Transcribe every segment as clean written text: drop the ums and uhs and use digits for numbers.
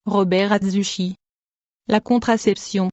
Robert Atsushi. La contraception.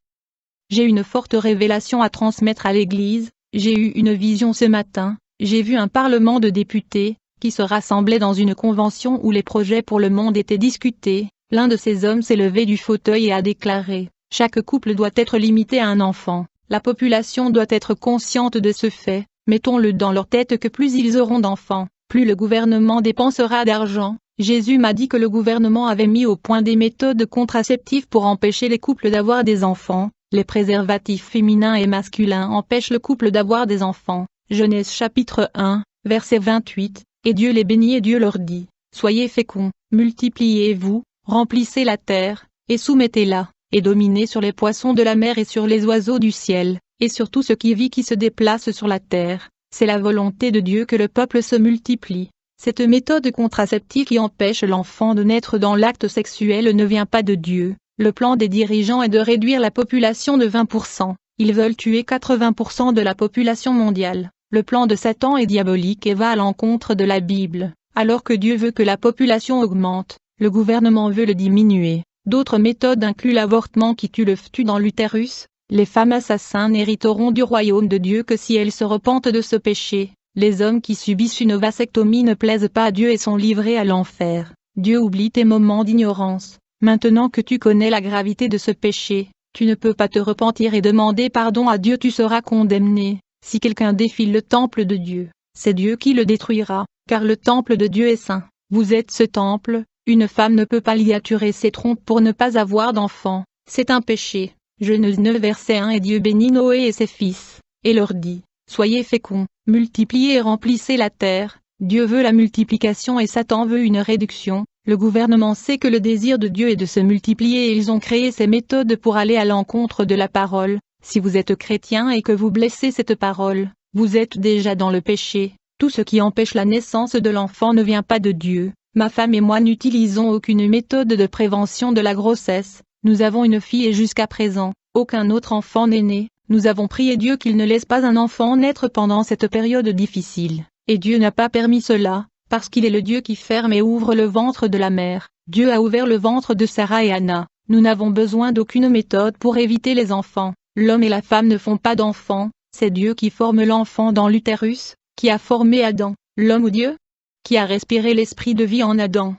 J'ai une forte révélation à transmettre à l'Église. J'ai eu une vision ce matin. J'ai vu un parlement de députés, qui se rassemblait dans une convention où les projets pour le monde étaient discutés. L'un de ces hommes s'est levé du fauteuil et a déclaré: chaque couple doit être limité à un enfant. La population doit être consciente de ce fait. Mettons-le dans leur tête que plus ils auront d'enfants, plus le gouvernement dépensera d'argent. Jésus m'a dit que le gouvernement avait mis au point des méthodes contraceptives pour empêcher les couples d'avoir des enfants. Les préservatifs féminins et masculins empêchent le couple d'avoir des enfants. Genèse chapitre 1, verset 28, et Dieu les bénit et Dieu leur dit: soyez féconds, multipliez-vous, remplissez la terre, et soumettez-la, et dominez sur les poissons de la mer et sur les oiseaux du ciel, et sur tout ce qui vit qui se déplace sur la terre. C'est la volonté de Dieu que le peuple se multiplie. Cette méthode contraceptive qui empêche l'enfant de naître dans l'acte sexuel ne vient pas de Dieu. Le plan des dirigeants est de réduire la population de 20%. Ils veulent tuer 80% de la population mondiale. Le plan de Satan est diabolique et va à l'encontre de la Bible. Alors que Dieu veut que la population augmente, le gouvernement veut le diminuer. D'autres méthodes incluent l'avortement qui tue le fœtus dans l'utérus. Les femmes assassins n'hériteront du royaume de Dieu que si elles se repentent de ce péché. Les hommes qui subissent une vasectomie ne plaisent pas à Dieu et sont livrés à l'enfer. Dieu oublie tes moments d'ignorance. Maintenant que tu connais la gravité de ce péché, tu ne peux pas te repentir et demander pardon à Dieu, tu seras condamné. Si quelqu'un défie le temple de Dieu, c'est Dieu qui le détruira, car le temple de Dieu est saint. Vous êtes ce temple. Une femme ne peut pas liaturer ses trompes pour ne pas avoir d'enfant. C'est un péché. Genèse 9 verset 1. Et Dieu bénit Noé et ses fils, et leur dit: soyez féconds, multipliez et remplissez la terre. Dieu veut la multiplication et Satan veut une réduction. Le gouvernement sait que le désir de Dieu est de se multiplier et ils ont créé ces méthodes pour aller à l'encontre de la parole. Si vous êtes chrétien et que vous blessez cette parole, vous êtes déjà dans le péché. Tout ce qui empêche la naissance de l'enfant ne vient pas de Dieu. Ma femme et moi n'utilisons aucune méthode de prévention de la grossesse. Nous avons une fille et jusqu'à présent, aucun autre enfant n'est né. Nous avons prié Dieu qu'il ne laisse pas un enfant naître pendant cette période difficile. Et Dieu n'a pas permis cela, parce qu'il est le Dieu qui ferme et ouvre le ventre de la mère. Dieu a ouvert le ventre de Sarah et Anna. Nous n'avons besoin d'aucune méthode pour éviter les enfants. L'homme et la femme ne font pas d'enfants. C'est Dieu qui forme l'enfant dans l'utérus. Qui a formé Adam, l'homme ou Dieu? Qui a respiré l'esprit de vie en Adam?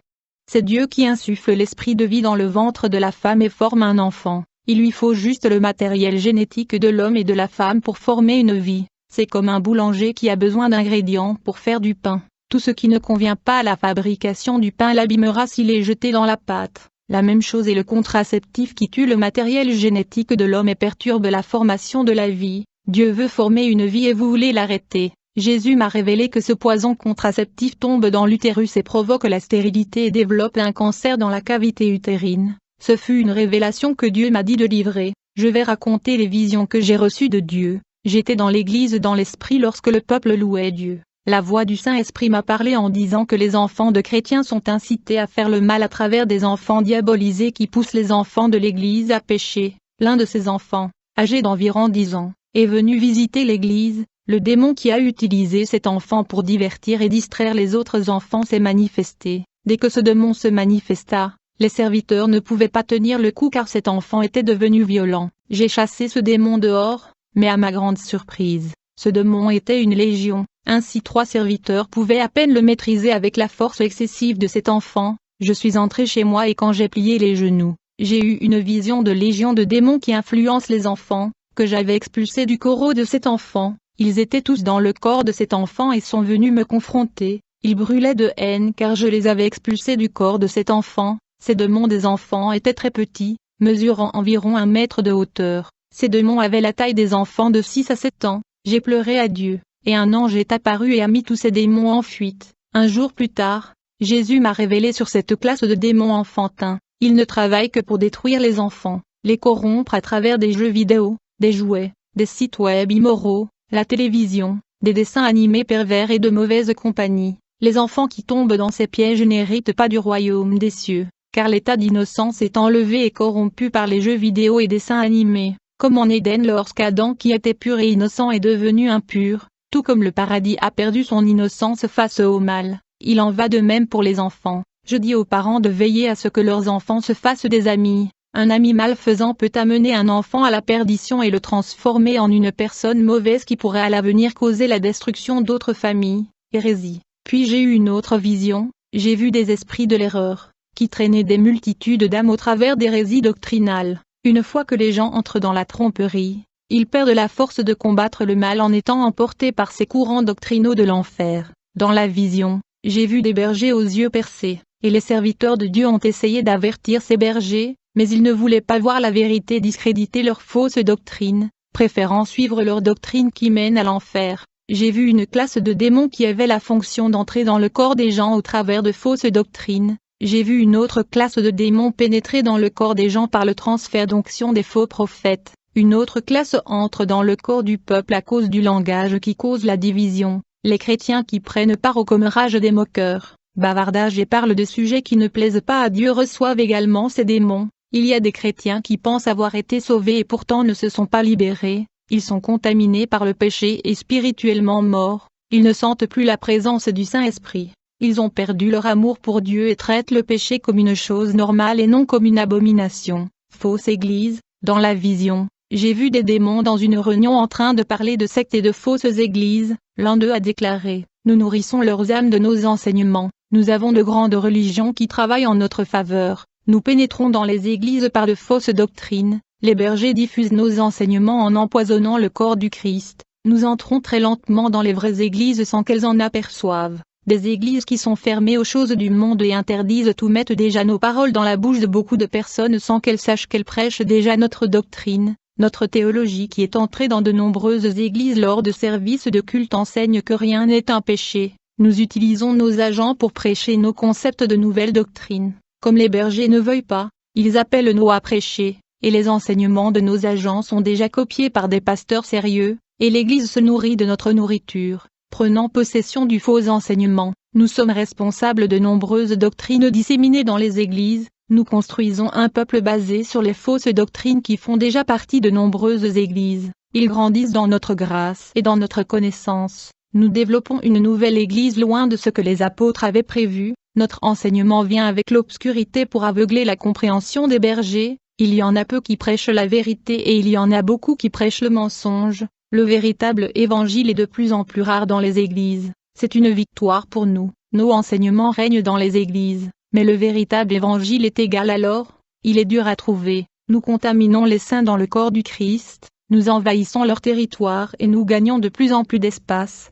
C'est Dieu qui insuffle l'esprit de vie dans le ventre de la femme et forme un enfant. Il lui faut juste le matériel génétique de l'homme et de la femme pour former une vie. C'est comme un boulanger qui a besoin d'ingrédients pour faire du pain. Tout ce qui ne convient pas à la fabrication du pain l'abîmera s'il est jeté dans la pâte. La même chose est le contraceptif qui tue le matériel génétique de l'homme et perturbe la formation de la vie. Dieu veut former une vie et vous voulez l'arrêter. Jésus m'a révélé que ce poison contraceptif tombe dans l'utérus et provoque la stérilité et développe un cancer dans la cavité utérine. Ce fut une révélation que Dieu m'a dit de livrer. Je vais raconter les visions que j'ai reçues de Dieu. J'étais dans l'église dans l'esprit lorsque le peuple louait Dieu. La voix du Saint-Esprit m'a parlé en disant que les enfants de chrétiens sont incités à faire le mal à travers des enfants diabolisés qui poussent les enfants de l'église à pécher. L'un de ces enfants, âgé d'environ 10 ans, est venu visiter l'église. Le démon qui a utilisé cet enfant pour divertir et distraire les autres enfants s'est manifesté. Dès que ce démon se manifesta, les serviteurs ne pouvaient pas tenir le coup car cet enfant était devenu violent. J'ai chassé ce démon dehors, mais à ma grande surprise, ce démon était une légion. Ainsi 3 serviteurs pouvaient à peine le maîtriser avec la force excessive de cet enfant. Je suis entré chez moi et quand j'ai plié les genoux, j'ai eu une vision de légion de démons qui influencent les enfants, que j'avais expulsés du corps de cet enfant. Ils étaient tous dans le corps de cet enfant et sont venus me confronter. Ils brûlaient de haine car je les avais expulsés du corps de cet enfant. Ces démons des enfants étaient très petits, mesurant environ 1 mètre de hauteur. Ces démons avaient la taille des enfants de 6 à 7 ans. J'ai pleuré à Dieu, et un ange est apparu et a mis tous ces démons en fuite. Un jour plus tard, Jésus m'a révélé sur cette classe de démons enfantins. Ils ne travaillent que pour détruire les enfants, les corrompre à travers des jeux vidéo, des jouets, des sites web immoraux, la télévision, des dessins animés pervers et de mauvaise compagnie. Les enfants qui tombent dans ces pièges n'héritent pas du royaume des cieux, car l'état d'innocence est enlevé et corrompu par les jeux vidéo et dessins animés, comme en Éden lorsqu'Adam qui était pur et innocent est devenu impur, tout comme le paradis a perdu son innocence face au mal, il en va de même pour les enfants. Je dis aux parents de veiller à ce que leurs enfants se fassent des amis. Un ami malfaisant peut amener un enfant à la perdition et le transformer en une personne mauvaise qui pourrait à l'avenir causer la destruction d'autres familles. Hérésie. Puis j'ai eu une autre vision, j'ai vu des esprits de l'erreur, qui traînaient des multitudes d'âmes au travers d'hérésies doctrinales. Une fois que les gens entrent dans la tromperie, ils perdent la force de combattre le mal en étant emportés par ces courants doctrinaux de l'enfer. Dans la vision, j'ai vu des bergers aux yeux percés, et les serviteurs de Dieu ont essayé d'avertir ces bergers, mais ils ne voulaient pas voir la vérité discréditer leurs fausses doctrines, préférant suivre leur doctrine qui mène à l'enfer. J'ai vu une classe de démons qui avait la fonction d'entrer dans le corps des gens au travers de fausses doctrines. J'ai vu une autre classe de démons pénétrer dans le corps des gens par le transfert d'onction des faux prophètes. Une autre classe entre dans le corps du peuple à cause du langage qui cause la division. Les chrétiens qui prennent part au commérage des moqueurs, bavardage et parlent de sujets qui ne plaisent pas à Dieu reçoivent également ces démons. Il y a des chrétiens qui pensent avoir été sauvés et pourtant ne se sont pas libérés. Ils sont contaminés par le péché et spirituellement morts. Ils ne sentent plus la présence du Saint-Esprit. Ils ont perdu leur amour pour Dieu et traitent le péché comme une chose normale et non comme une abomination. Fausse Église. Dans la vision, j'ai vu des démons dans une réunion en train de parler de sectes et de fausses églises. L'un d'eux a déclaré: nous nourrissons leurs âmes de nos enseignements. Nous avons de grandes religions qui travaillent en notre faveur. Nous pénétrons dans les églises par de fausses doctrines. Les bergers diffusent nos enseignements en empoisonnant le corps du Christ. Nous entrons très lentement dans les vraies églises sans qu'elles en aperçoivent. Des églises qui sont fermées aux choses du monde et interdisent tout mettent déjà nos paroles dans la bouche de beaucoup de personnes sans qu'elles sachent qu'elles prêchent déjà notre doctrine. Notre théologie qui est entrée dans de nombreuses églises lors de services de culte enseigne que rien n'est un péché. Nous utilisons nos agents pour prêcher nos concepts de nouvelles doctrines. Comme les bergers ne veuillent pas, ils appellent nos à prêcher, et les enseignements de nos agents sont déjà copiés par des pasteurs sérieux, et l'Église se nourrit de notre nourriture. Prenant possession du faux enseignement, nous sommes responsables de nombreuses doctrines disséminées dans les églises. Nous construisons un peuple basé sur les fausses doctrines qui font déjà partie de nombreuses églises. Ils grandissent dans notre grâce et dans notre connaissance. Nous développons une nouvelle église loin de ce que les apôtres avaient prévu. Notre enseignement vient avec l'obscurité pour aveugler la compréhension des bergers. Il y en a peu qui prêchent la vérité et il y en a beaucoup qui prêchent le mensonge. Le véritable évangile est de plus en plus rare dans les églises. C'est une victoire pour nous. Nos enseignements règnent dans les églises. Mais le véritable évangile est égal alors, il est dur à trouver. Nous contaminons les saints dans le corps du Christ, nous envahissons leur territoire et nous gagnons de plus en plus d'espace.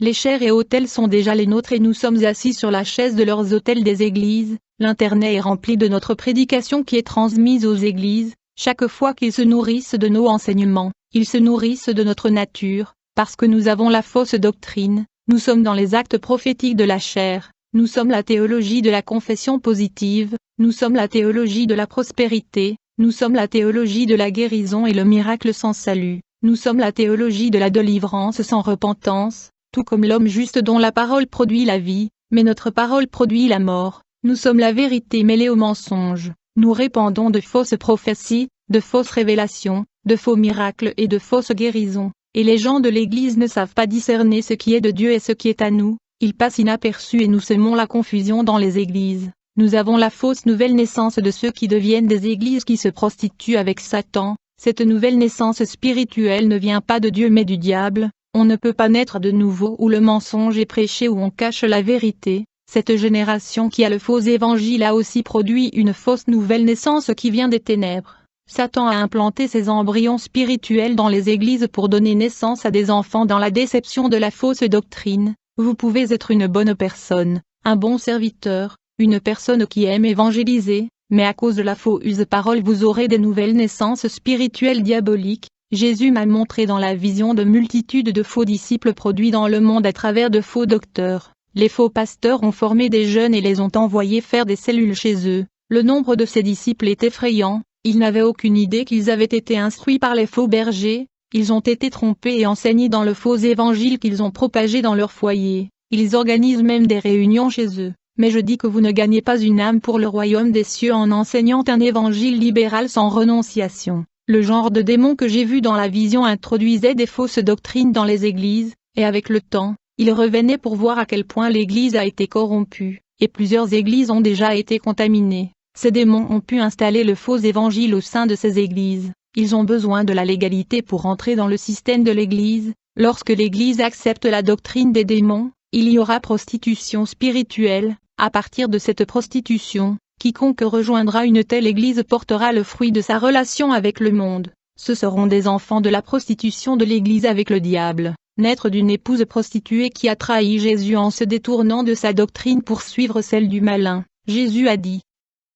Les chairs et autels sont déjà les nôtres et nous sommes assis sur la chaise de leurs autels des églises. L'internet est rempli de notre prédication qui est transmise aux églises. Chaque fois qu'ils se nourrissent de nos enseignements, ils se nourrissent de notre nature, parce que nous avons la fausse doctrine. Nous sommes dans les actes prophétiques de la chair. Nous sommes la théologie de la confession positive, nous sommes la théologie de la prospérité, nous sommes la théologie de la guérison et le miracle sans salut, nous sommes la théologie de la délivrance sans repentance, tout comme l'homme juste dont la parole produit la vie, mais notre parole produit la mort. Nous sommes la vérité mêlée au mensonge, nous répandons de fausses prophéties, de fausses révélations, de faux miracles et de fausses guérisons, et les gens de l'Église ne savent pas discerner ce qui est de Dieu et ce qui est à nous. Ils passent inaperçus et nous semons la confusion dans les églises. Nous avons la fausse nouvelle naissance de ceux qui deviennent des églises qui se prostituent avec Satan. Cette nouvelle naissance spirituelle ne vient pas de Dieu mais du diable. On ne peut pas naître de nouveau où le mensonge est prêché où on cache la vérité. Cette génération qui a le faux évangile a aussi produit une fausse nouvelle naissance qui vient des ténèbres. Satan a implanté ses embryons spirituels dans les églises pour donner naissance à des enfants dans la déception de la fausse doctrine. Vous pouvez être une bonne personne, un bon serviteur, une personne qui aime évangéliser, mais à cause de la fausse parole vous aurez des nouvelles naissances spirituelles diaboliques. Jésus m'a montré dans la vision de multitudes de faux disciples produits dans le monde à travers de faux docteurs. Les faux pasteurs ont formé des jeunes et les ont envoyés faire des cellules chez eux. Le nombre de ces disciples est effrayant, ils n'avaient aucune idée qu'ils avaient été instruits par les faux bergers. Ils ont été trompés et enseignés dans le faux évangile qu'ils ont propagé dans leur foyer. Ils organisent même des réunions chez eux. Mais je dis que vous ne gagnez pas une âme pour le royaume des cieux en enseignant un évangile libéral sans renonciation. Le genre de démon que j'ai vu dans la vision introduisait des fausses doctrines dans les églises, et avec le temps, il revenait pour voir à quel point l'église a été corrompue. et plusieurs églises ont déjà été contaminées. Ces démons ont pu installer le faux évangile au sein de ces églises. Ils ont besoin de la légalité pour entrer dans le système de l'église. Lorsque l'église accepte la doctrine des démons, il y aura prostitution spirituelle. À partir de cette prostitution, quiconque rejoindra une telle église portera le fruit de sa relation avec le monde. Ce seront des enfants de la prostitution de l'église avec le diable, naître d'une épouse prostituée qui a trahi Jésus en se détournant de sa doctrine pour suivre celle du malin. Jésus a dit: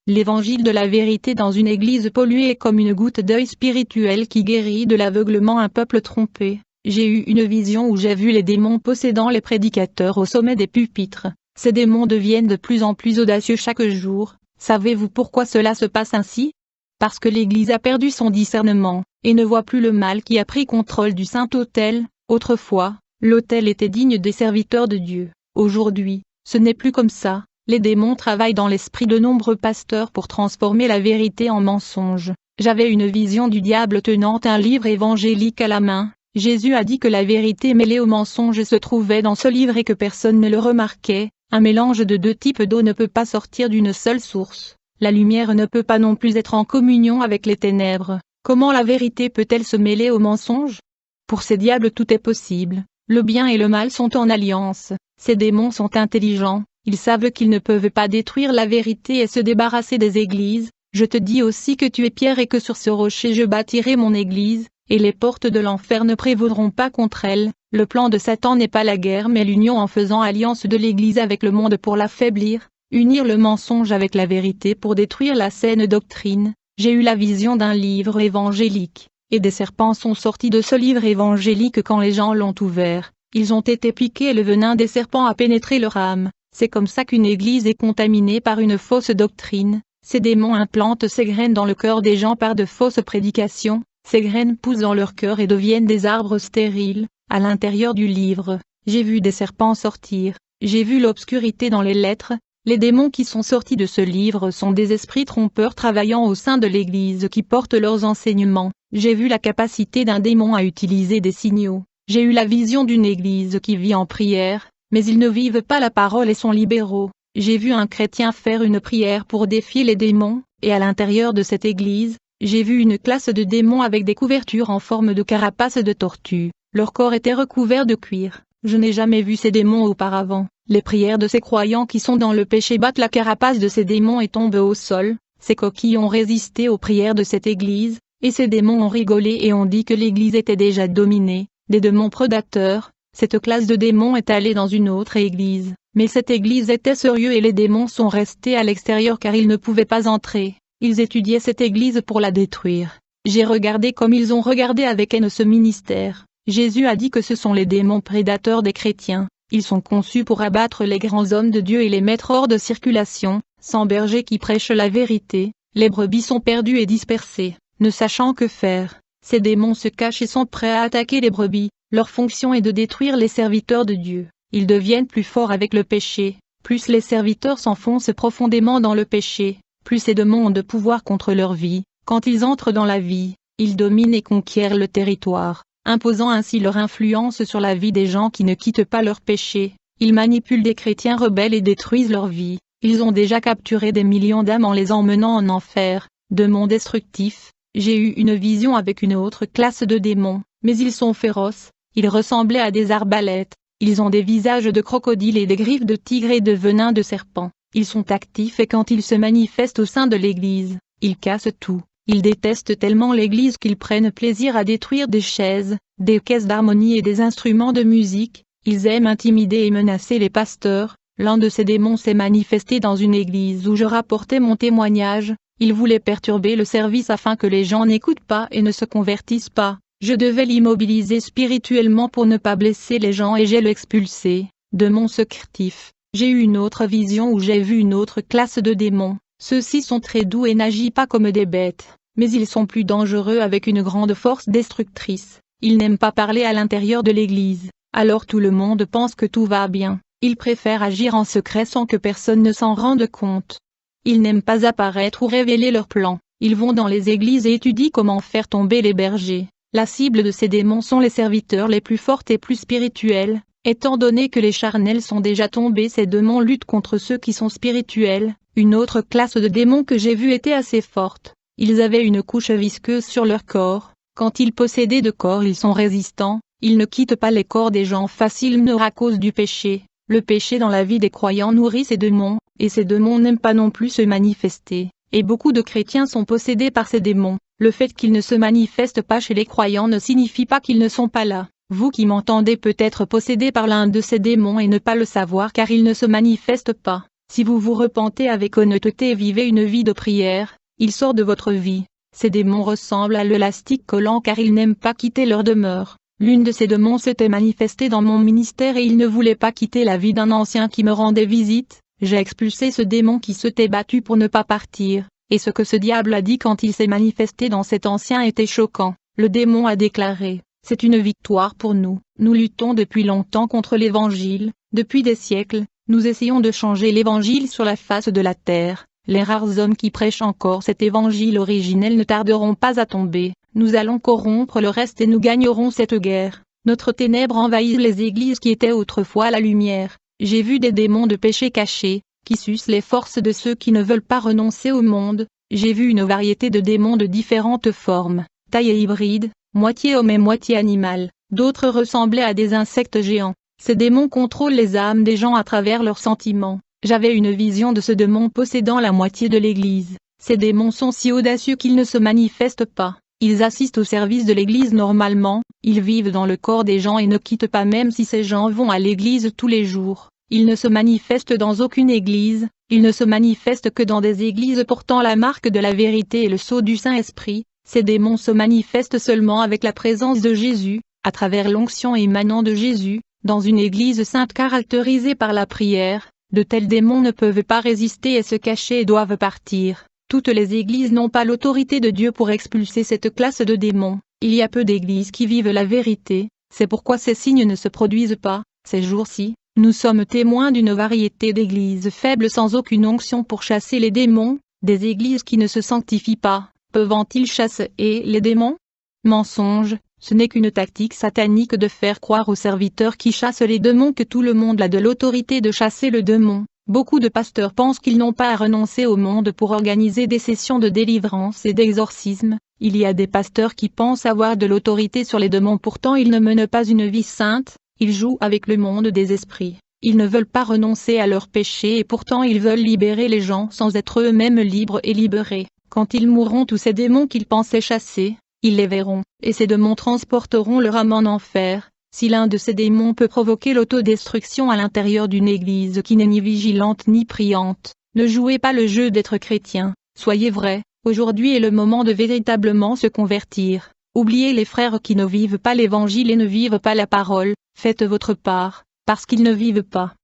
l'évangile de la vérité dans une église polluée est comme une goutte d'œil spirituel qui guérit de l'aveuglement un peuple trompé. J'ai eu une vision où j'ai vu les démons possédant les prédicateurs au sommet des pupitres. Ces démons deviennent de plus en plus audacieux chaque jour. Savez-vous pourquoi cela se passe ainsi? Parce que l'Église a perdu son discernement, et ne voit plus le mal qui a pris contrôle du Saint-Autel. Autrefois, l'autel était digne des serviteurs de Dieu. Aujourd'hui, ce n'est plus comme ça. Les démons travaillent dans l'esprit de nombreux pasteurs pour transformer la vérité en mensonge. J'avais une vision du diable tenant un livre évangélique à la main. Jésus a dit que la vérité mêlée au mensonge se trouvait dans ce livre et que personne ne le remarquait. Un mélange de deux types d'eau ne peut pas sortir d'une seule source. La lumière ne peut pas non plus être en communion avec les ténèbres. Comment la vérité peut-elle se mêler au mensonge? Pour ces diables tout est possible. Le bien et le mal sont en alliance. Ces démons sont intelligents. Ils savent qu'ils ne peuvent pas détruire la vérité et se débarrasser des églises. Je te dis aussi que tu es Pierre et que sur ce rocher je bâtirai mon église, et les portes de l'enfer ne prévaudront pas contre elle. Le plan de Satan n'est pas la guerre mais l'union en faisant alliance de l'Église avec le monde pour l'affaiblir, unir le mensonge avec la vérité pour détruire la saine doctrine. J'ai eu la vision d'un livre évangélique, et des serpents sont sortis de ce livre évangélique quand les gens l'ont ouvert. Ils ont été piqués et le venin des serpents a pénétré leur âme. C'est comme ça qu'une Église est contaminée par une fausse doctrine. Ces démons implantent ces graines dans le cœur des gens par de fausses prédications. Ces graines poussent dans leur cœur et deviennent des arbres stériles. À l'intérieur du livre, j'ai vu des serpents sortir, j'ai vu l'obscurité dans les lettres. Les démons qui sont sortis de ce livre sont des esprits trompeurs travaillant au sein de l'Église qui portent leurs enseignements. J'ai vu la capacité d'un démon à utiliser des signaux. J'ai eu la vision d'une Église qui vit en prière, mais ils ne vivent pas la parole et sont libéraux. J'ai vu un chrétien faire une prière pour défier les démons, et à l'intérieur de cette Église, j'ai vu une classe de démons avec des couvertures en forme de carapace de tortue. Leur corps était recouvert de cuir. Je n'ai jamais vu ces démons auparavant. Les prières de ces croyants qui sont dans le péché battent la carapace de ces démons et tombent au sol. Ces coquilles ont résisté aux prières de cette Église, et ces démons ont rigolé et ont dit que l'Église était déjà dominée. Des démons prédateurs. Cette classe de démons est allée dans une autre Église. Mais cette Église était sérieuse et les démons sont restés à l'extérieur car ils ne pouvaient pas entrer. Ils étudiaient cette Église pour la détruire. J'ai regardé comme ils ont regardé avec haine ce ministère. Jésus a dit que ce sont les démons prédateurs des chrétiens. Ils sont conçus pour abattre les grands hommes de Dieu et les mettre hors de circulation. Sans berger qui prêche la vérité, les brebis sont perdues et dispersées, ne sachant que faire. Ces démons se cachent et sont prêts à attaquer les brebis. Leur fonction est de détruire les serviteurs de Dieu. Ils deviennent plus forts avec le péché. Plus les serviteurs s'enfoncent profondément dans le péché, plus ces démons ont de pouvoir contre leur vie. Quand ils entrent dans la vie, ils dominent et conquièrent le territoire, imposant ainsi leur influence sur la vie des gens qui ne quittent pas leur péché. Ils manipulent des chrétiens rebelles et détruisent leur vie. Ils ont déjà capturé des millions d'âmes en les emmenant en enfer. Démons destructifs. J'ai eu une vision avec une autre classe de démons, mais ils sont féroces. Ils ressemblaient à des arbalètes. Ils ont des visages de crocodiles et des griffes de tigre et de venin de serpent. Ils sont actifs et quand ils se manifestent au sein de l'Église, ils cassent tout. Ils détestent tellement l'Église qu'ils prennent plaisir à détruire des chaises, des caisses d'harmonie et des instruments de musique. Ils aiment intimider et menacer les pasteurs. L'un de ces démons s'est manifesté dans une église où je rapportais mon témoignage. Il voulait perturber le service afin que les gens n'écoutent pas et ne se convertissent pas. Je devais l'immobiliser spirituellement pour ne pas blesser les gens et j'ai l'expulsé. Démon secretif. J'ai eu une autre vision où j'ai vu une autre classe de démons. Ceux-ci sont très doux et n'agissent pas comme des bêtes, mais ils sont plus dangereux avec une grande force destructrice. Ils n'aiment pas parler à l'intérieur de l'église. Alors tout le monde pense que tout va bien. Ils préfèrent agir en secret sans que personne ne s'en rende compte. Ils n'aiment pas apparaître ou révéler leurs plans. Ils vont dans les églises et étudient comment faire tomber les bergers. La cible de ces démons sont les serviteurs les plus forts et plus spirituels. Étant donné que les charnels sont déjà tombés, ces démons luttent contre ceux qui sont spirituels. Une autre classe de démons que j'ai vue était assez forte. Ils avaient une couche visqueuse sur leur corps. Quand ils possédaient de corps, ils sont résistants. Ils ne quittent pas les corps des gens facilement à cause du péché. Le péché dans la vie des croyants nourrit ces démons, et ces démons n'aiment pas non plus se manifester. Et beaucoup de chrétiens sont possédés par ces démons. Le fait qu'ils ne se manifestent pas chez les croyants ne signifie pas qu'ils ne sont pas là. Vous qui m'entendez peut être possédé par l'un de ces démons et ne pas le savoir car ils ne se manifestent pas. Si vous vous repentez avec honnêteté et vivez une vie de prière, il sort de votre vie. Ces démons ressemblent à l'élastique collant car ils n'aiment pas quitter leur demeure. L'une de ces démons s'était manifestée dans mon ministère et il ne voulait pas quitter la vie d'un ancien qui me rendait visite. J'ai expulsé ce démon qui s'était battu pour ne pas partir, et ce que ce diable a dit quand il s'est manifesté dans cet ancien était choquant. Le démon a déclaré: c'est une victoire pour nous. Nous luttons depuis longtemps contre l'évangile, depuis des siècles, nous essayons de changer l'évangile sur la face de la terre. Les rares hommes qui prêchent encore cet évangile originel ne tarderont pas à tomber. Nous allons corrompre le reste et nous gagnerons cette guerre. Notre ténèbre envahit les églises qui étaient autrefois la lumière. J'ai vu des démons de péché cachés, qui sucent les forces de ceux qui ne veulent pas renoncer au monde. J'ai vu une variété de démons de différentes formes, taille et hybrides, moitié homme et moitié animal. D'autres ressemblaient à des insectes géants. Ces démons contrôlent les âmes des gens à travers leurs sentiments. J'avais une vision de ce démon possédant la moitié de l'église. Ces démons sont si audacieux qu'ils ne se manifestent pas. Ils assistent au service de l'église normalement, ils vivent dans le corps des gens et ne quittent pas même si ces gens vont à l'église tous les jours. Ils ne se manifestent dans aucune église, ils ne se manifestent que dans des églises portant la marque de la vérité et le sceau du Saint-Esprit. Ces démons se manifestent seulement avec la présence de Jésus, à travers l'onction émanant de Jésus, dans une église sainte caractérisée par la prière. De tels démons ne peuvent pas résister et se cacher et doivent partir. Toutes les églises n'ont pas l'autorité de Dieu pour expulser cette classe de démons. Il y a peu d'églises qui vivent la vérité, c'est pourquoi ces signes ne se produisent pas. Ces jours-ci, nous sommes témoins d'une variété d'églises faibles sans aucune onction pour chasser les démons. Des églises qui ne se sanctifient pas, peuvent-ils chasser les démons? Mensonge, ce n'est qu'une tactique satanique de faire croire aux serviteurs qui chassent les démons que tout le monde a de l'autorité de chasser le démon. Beaucoup de pasteurs pensent qu'ils n'ont pas à renoncer au monde pour organiser des sessions de délivrance et d'exorcisme. Il y a des pasteurs qui pensent avoir de l'autorité sur les démons, pourtant ils ne mènent pas une vie sainte, ils jouent avec le monde des esprits. Ils ne veulent pas renoncer à leurs péchés et pourtant ils veulent libérer les gens sans être eux-mêmes libres et libérés. Quand ils mourront, tous ces démons qu'ils pensaient chasser, ils les verront, et ces démons transporteront leur âme en enfer. Si l'un de ces démons peut provoquer l'autodestruction à l'intérieur d'une église qui n'est ni vigilante ni priante, ne jouez pas le jeu d'être chrétien, soyez vrai, aujourd'hui est le moment de véritablement se convertir. Oubliez les frères qui ne vivent pas l'évangile et ne vivent pas la parole, faites votre part, parce qu'ils ne vivent pas.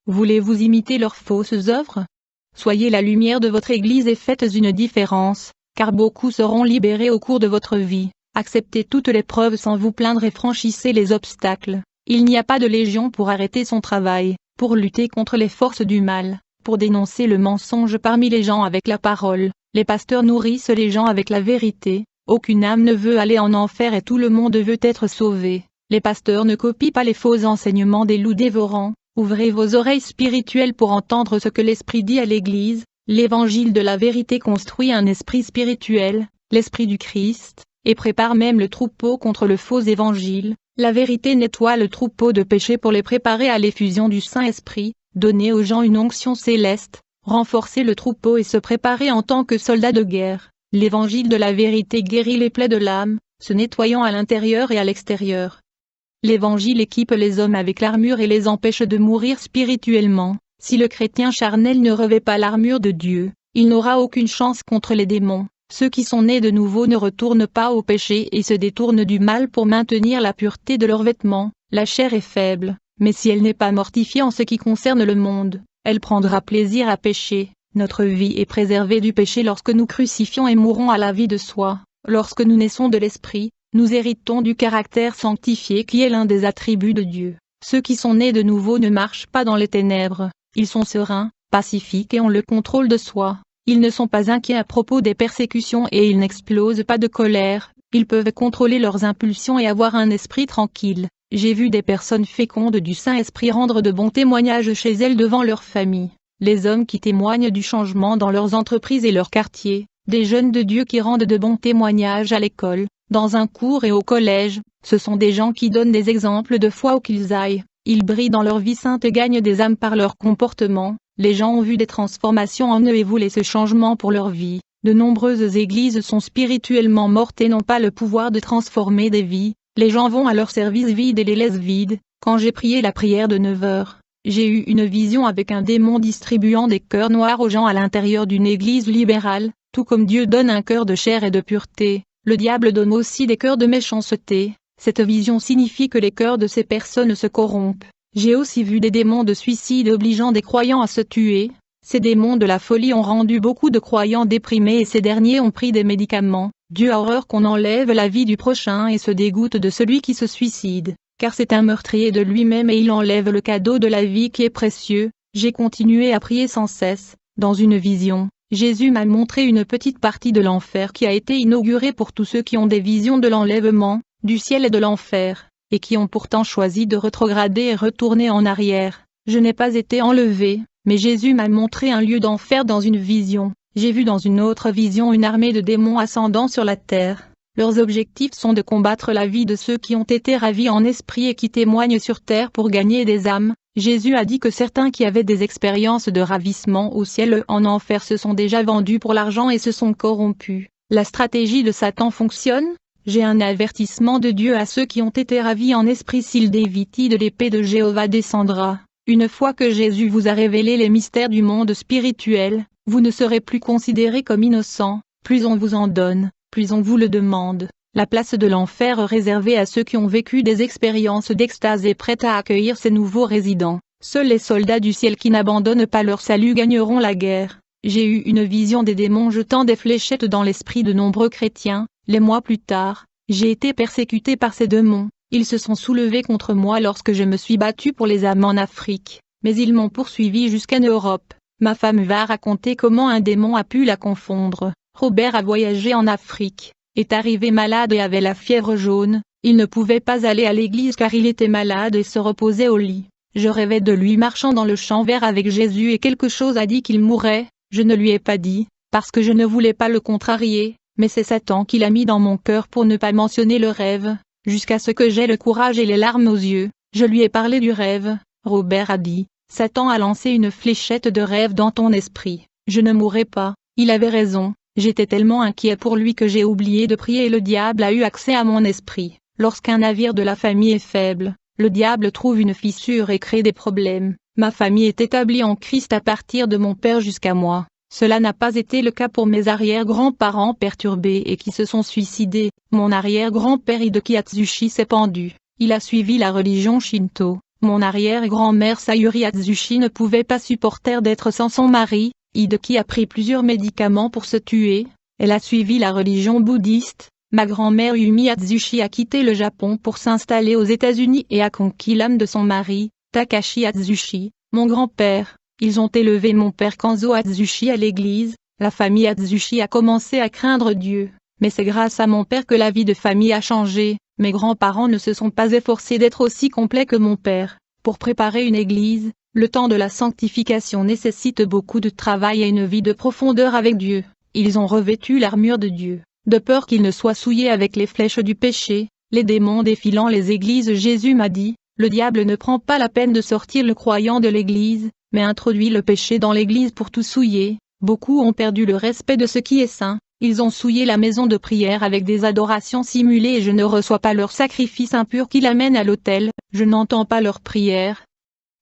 Voulez-vous imiter leurs fausses œuvres? Soyez la lumière de votre église et faites une différence, car beaucoup seront libérés au cours de votre vie. Acceptez toutes les preuves sans vous plaindre et franchissez les obstacles. Il n'y a pas de légion pour arrêter son travail, pour lutter contre les forces du mal, pour dénoncer le mensonge parmi les gens avec la parole. Les pasteurs nourrissent les gens avec la vérité. Aucune âme ne veut aller en enfer et tout le monde veut être sauvé. Les pasteurs ne copient pas les faux enseignements des loups dévorants. Ouvrez vos oreilles spirituelles pour entendre ce que l'Esprit dit à l'Église. L'évangile de la vérité construit un esprit spirituel, l'esprit du Christ, et prépare même le troupeau contre le faux évangile. La vérité nettoie le troupeau de péché pour les préparer à l'effusion du Saint-Esprit, donner aux gens une onction céleste, renforcer le troupeau et se préparer en tant que soldats de guerre. L'évangile de la vérité guérit les plaies de l'âme, se nettoyant à l'intérieur et à l'extérieur. L'évangile équipe les hommes avec l'armure et les empêche de mourir spirituellement. Si le chrétien charnel ne revêt pas l'armure de Dieu, il n'aura aucune chance contre les démons. Ceux qui sont nés de nouveau ne retournent pas au péché et se détournent du mal pour maintenir la pureté de leurs vêtements. La chair est faible, mais si elle n'est pas mortifiée en ce qui concerne le monde, elle prendra plaisir à pécher. Notre vie est préservée du péché lorsque nous crucifions et mourons à la vie de soi. Lorsque nous naissons de l'Esprit, nous héritons du caractère sanctifié qui est l'un des attributs de Dieu. Ceux qui sont nés de nouveau ne marchent pas dans les ténèbres. Ils sont sereins, pacifiques et ont le contrôle de soi. Ils ne sont pas inquiets à propos des persécutions et ils n'explosent pas de colère. Ils peuvent contrôler leurs impulsions et avoir un esprit tranquille. J'ai vu des personnes fécondes du Saint-Esprit rendre de bons témoignages chez elles devant leur famille. Les hommes qui témoignent du changement dans leurs entreprises et leurs quartiers. Des jeunes de Dieu qui rendent de bons témoignages à l'école, dans un cours et au collège. Ce sont des gens qui donnent des exemples de foi où qu'ils aillent. Ils brillent dans leur vie sainte et gagnent des âmes par leur comportement. Les gens ont vu des transformations en eux et voulaient ce changement pour leur vie. De nombreuses églises sont spirituellement mortes et n'ont pas le pouvoir de transformer des vies. Les gens vont à leur service vide et les laissent vides. Quand j'ai prié la prière de 9 heures, j'ai eu une vision avec un démon distribuant des cœurs noirs aux gens à l'intérieur d'une église libérale. Tout comme Dieu donne un cœur de chair et de pureté, le diable donne aussi des cœurs de méchanceté. Cette vision signifie que les cœurs de ces personnes se corrompent. J'ai aussi vu des démons de suicide obligeant des croyants à se tuer. Ces démons de la folie ont rendu beaucoup de croyants déprimés et ces derniers ont pris des médicaments. Dieu a horreur qu'on enlève la vie du prochain et se dégoûte de celui qui se suicide, car c'est un meurtrier de lui-même et il enlève le cadeau de la vie qui est précieux. J'ai continué à prier sans cesse. Dans une vision, Jésus m'a montré une petite partie de l'enfer qui a été inaugurée pour tous ceux qui ont des visions de l'enlèvement, du ciel et de l'enfer, et qui ont pourtant choisi de rétrograder et retourner en arrière. Je n'ai pas été enlevé, mais Jésus m'a montré un lieu d'enfer dans une vision. J'ai vu dans une autre vision une armée de démons ascendant sur la terre. Leurs objectifs sont de combattre la vie de ceux qui ont été ravis en esprit et qui témoignent sur terre pour gagner des âmes. Jésus a dit que certains qui avaient des expériences de ravissement au ciel et en enfer se sont déjà vendus pour l'argent et se sont corrompus. La stratégie de Satan fonctionne. J'ai un avertissement de Dieu à ceux qui ont été ravis en esprit: s'il dévit de l'épée de Jéhovah descendra. Une fois que Jésus vous a révélé les mystères du monde spirituel, vous ne serez plus considérés comme innocents. Plus on vous en donne, plus on vous le demande. La place de l'enfer réservée à ceux qui ont vécu des expériences d'extase est prête à accueillir ces nouveaux résidents. Seuls les soldats du ciel qui n'abandonnent pas leur salut gagneront la guerre. J'ai eu une vision des démons jetant des fléchettes dans l'esprit de nombreux chrétiens. Les mois plus tard, j'ai été persécuté par ces démons. Ils se sont soulevés contre moi lorsque je me suis battu pour les âmes en Afrique, mais ils m'ont poursuivi jusqu'en Europe. Ma femme va raconter comment un démon a pu la confondre. Robert a voyagé en Afrique, est arrivé malade et avait la fièvre jaune. Il ne pouvait pas aller à l'église car il était malade et se reposait au lit. Je rêvais de lui marchant dans le champ vert avec Jésus et quelque chose a dit qu'il mourrait. Je ne lui ai pas dit, parce que je ne voulais pas le contrarier, mais c'est Satan qui l'a mis dans mon cœur pour ne pas mentionner le rêve, jusqu'à ce que j'aie le courage et les larmes aux yeux. Je lui ai parlé du rêve. Robert a dit, Satan a lancé une fléchette de rêve dans ton esprit. Je ne mourrai pas. Il avait raison. J'étais tellement inquiet pour lui que j'ai oublié de prier et le diable a eu accès à mon esprit. Lorsqu'un navire de la famille est faible, le diable trouve une fissure et crée des problèmes. Ma famille est établie en Christ à partir de mon père jusqu'à moi. Cela n'a pas été le cas pour mes arrière-grands-parents perturbés et qui se sont suicidés. Mon arrière-grand-père Hideki Atsushi s'est pendu. Il a suivi la religion Shinto. Mon arrière-grand-mère Sayuri Atsushi ne pouvait pas supporter d'être sans son mari. Hideki a pris plusieurs médicaments pour se tuer. Elle a suivi la religion bouddhiste. Ma grand-mère Yumi Atsushi a quitté le Japon pour s'installer aux États-Unis et a conquis l'âme de son mari, Takashi Atsushi, mon grand-père. Ils ont élevé mon père Kanzo Atsushi à l'église. La famille Atsushi a commencé à craindre Dieu. Mais c'est grâce à mon père que la vie de famille a changé. Mes grands-parents ne se sont pas efforcés d'être aussi complets que mon père. Pour préparer une église, le temps de la sanctification nécessite beaucoup de travail et une vie de profondeur avec Dieu. Ils ont revêtu l'armure de Dieu, de peur qu'ils ne soient souillés avec les flèches du péché, les démons défilant les églises. Jésus m'a dit, le diable ne prend pas la peine de sortir le croyant de l'église, mais introduit le péché dans l'église pour tout souiller. Beaucoup ont perdu le respect de ce qui est saint. Ils ont souillé la maison de prière avec des adorations simulées et je ne reçois pas leurs sacrifices impurs qu'ils amènent à l'autel, je n'entends pas leurs prières.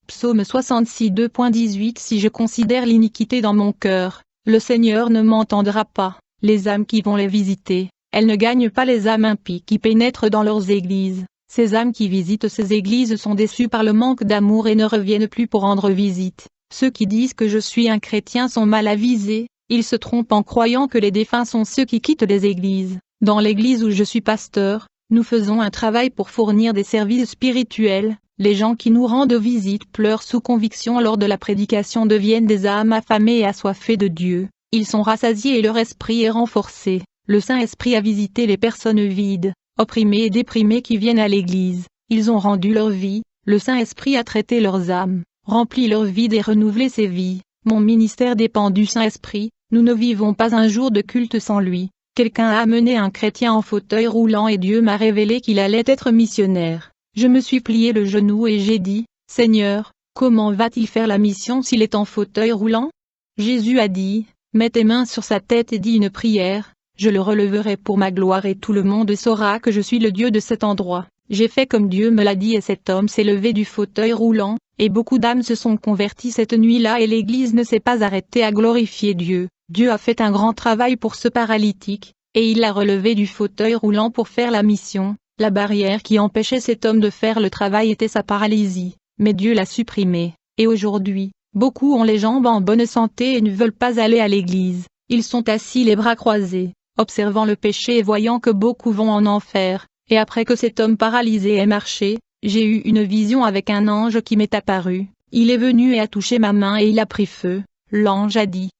Psaume 66 2.18 Si je considère l'iniquité dans mon cœur, le Seigneur ne m'entendra pas. Les âmes qui vont les visiter, elles ne gagnent pas les âmes impies qui pénètrent dans leurs églises. Ces âmes qui visitent ces églises sont déçues par le manque d'amour et ne reviennent plus pour rendre visite. Ceux qui disent que je suis un chrétien sont mal avisés. Ils se trompent en croyant que les défunts sont ceux qui quittent les églises. Dans l'église où je suis pasteur, nous faisons un travail pour fournir des services spirituels. Les gens qui nous rendent visite pleurent sous conviction lors de la prédication deviennent des âmes affamées et assoiffées de Dieu. Ils sont rassasiés et leur esprit est renforcé. Le Saint-Esprit a visité les personnes vides, opprimées et déprimées qui viennent à l'église. Ils ont rendu leur vie, le Saint-Esprit a traité leurs âmes, rempli leur vide et renouvelé ses vies. Mon ministère dépend du Saint-Esprit, nous ne vivons pas un jour de culte sans lui. Quelqu'un a amené un chrétien en fauteuil roulant et Dieu m'a révélé qu'il allait être missionnaire. Je me suis plié le genou et j'ai dit, Seigneur, comment va-t-il faire la mission s'il est en fauteuil roulant? Jésus a dit, mets tes mains sur sa tête et dis une prière, je le releverai pour ma gloire et tout le monde saura que je suis le Dieu de cet endroit. J'ai fait comme Dieu me l'a dit et cet homme s'est levé du fauteuil roulant, et beaucoup d'âmes se sont converties cette nuit-là et l'Église ne s'est pas arrêtée à glorifier Dieu. Dieu a fait un grand travail pour ce paralytique, et il l'a relevé du fauteuil roulant pour faire la mission. La barrière qui empêchait cet homme de faire le travail était sa paralysie, mais Dieu l'a supprimée, et aujourd'hui, beaucoup ont les jambes en bonne santé et ne veulent pas aller à l'église. Ils sont assis les bras croisés, observant le péché et voyant que beaucoup vont en enfer. Et après que cet homme paralysé ait marché, j'ai eu une vision avec un ange qui m'est apparu. Il est venu et a touché ma main et il a pris feu. L'ange a dit,